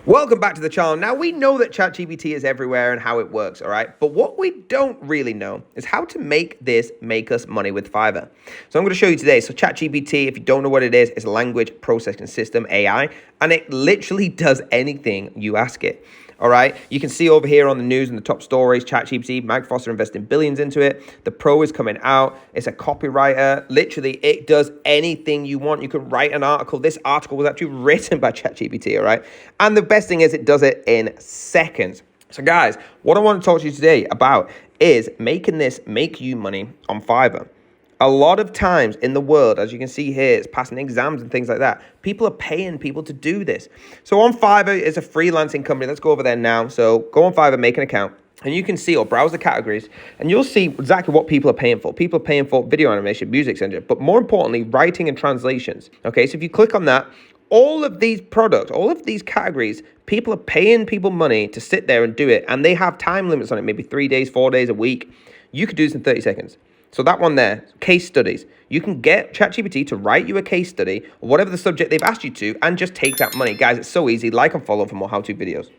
Welcome back to the channel. Now, we know that ChatGPT is everywhere and how it works, all right? But what we don't really know is how to make this make us money with Fiverr. So I'm going to show you today. So ChatGPT, if you don't know what it is a language processing system, AI, and it literally does anything you ask it. All right, you can see over here on the news and the top stories, ChatGPT, Microsoft are investing billions into it. The Pro is coming out. It's a copywriter. Literally, it does anything you want. You can write an article. This article was actually written by ChatGPT, all right? And the best thing is it does it in seconds. So guys, what I want to talk to you today about is making this make you money on Fiverr. A lot of times in the world, as you can see here, it's passing exams and things like that. People are paying people to do this. So on Fiverr is a freelancing company. Let's go over there now. So go on Fiverr, make an account, and you can see or browse the categories, and you'll see exactly what people are paying for. People are paying for video animation, music center, but more importantly, writing and translations. Okay, so if you click on that, all of these products, all of these categories, people are paying people money to sit there and do it, and they have time limits on it, maybe 3 days, 4 days, a week. You could do this in 30 seconds. So that one there, case studies. You can get ChatGPT to write you a case study or whatever the subject they've asked you to and just take that money. Guys, it's so easy. Like and follow for more how-to videos.